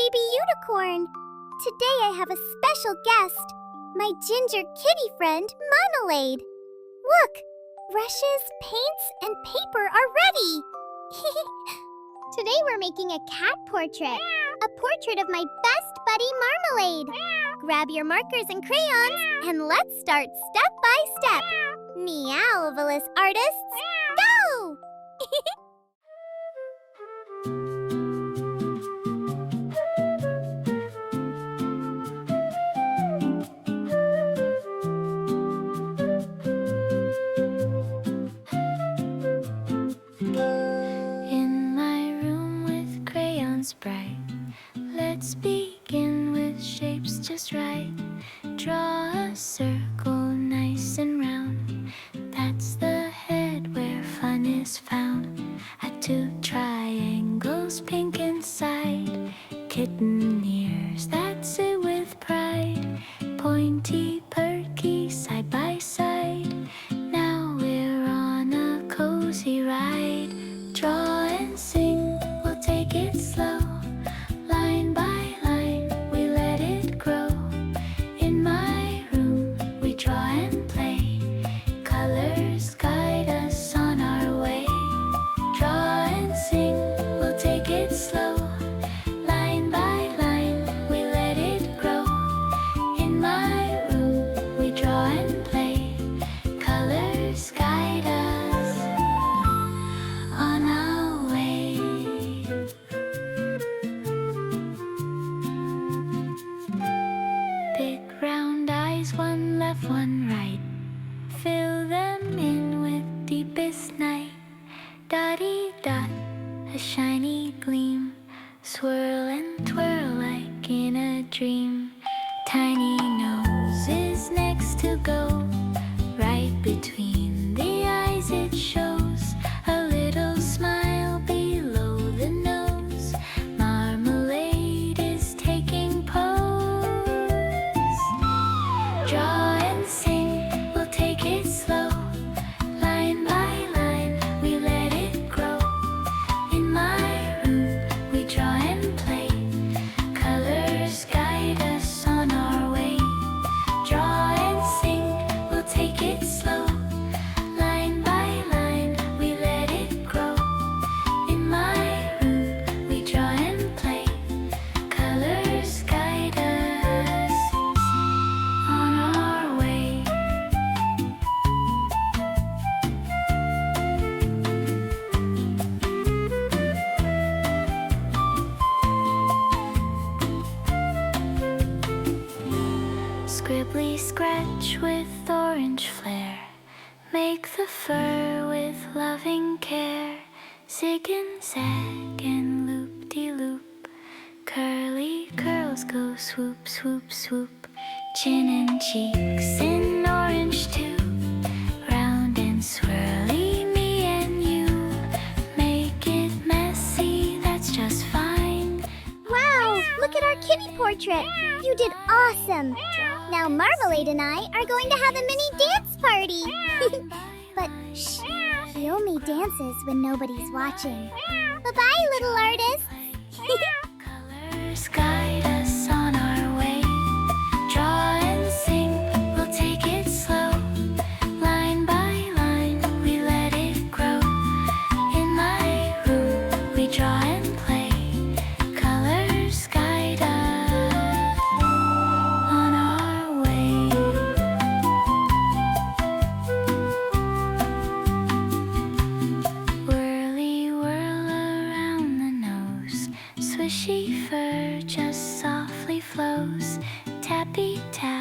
baby unicorn. Today I have a special guest, my ginger kitty friend, Marmalade. Look, brushes, paints, and paper are ready. Today we're making a cat portrait, a portrait of my best buddy, Marmalade. Grab your markers and crayons, and let's start step by step. Meowvelous artists, go! In my room with crayons bright, let's begin with shapes just right. Draw a circle nice and round. That's the head where fun is found. Add two triangles pink inside. Kitten ears, that's it with pride. Pointy, perky, side by side. Now we're on a cozy ride. Draw and sing, we'll take it slow. Line by line, we let it grow. In my room, we draw and play. Colors guide us on our way. Draw and sing, we'll take it slow. Line by line, we let it grow. In my room, we draw and play. Colors guide us on our way. Big round eyes, one left, one right. Fill them in with deepest night. Dotty dot, a shiny gleam. Swirl and twirl like in a dream. Tiny nose is next to go. Right between the eyes it shows. A little smile below the nose. Marmalade is taking pose. Draw and sing, we'll take it slow. Line by line, we let it grow. In my room, we draw and play. Colors guide us on our way. Draw and sing, we'll take it slow. Line by line, we let it grow. In my room, we draw and play. Colors guide us on our way. Scribbly scratch with orange flair. Make the fur with loving care. Zig and zag and loop-de-loop. Curly curls go swoop, swoop, swoop. Chin and cheeks in orange too. Round and swirly, me and you. Make it messy, that's just fine. Wow, look at our kitty portrait. You did awesome. Now Marmalade and I are going to have a mini dance party. But shh, he only dances when nobody's watching. Bye-bye, little artist. Colors guide us on our way. Draw and sing, we'll take it slow. Line by line, we let it grow. In my room, we draw and play. Colors guide us on our way. Whirly whirl around the nose. Swishy fur just softly flows. Tappy tap.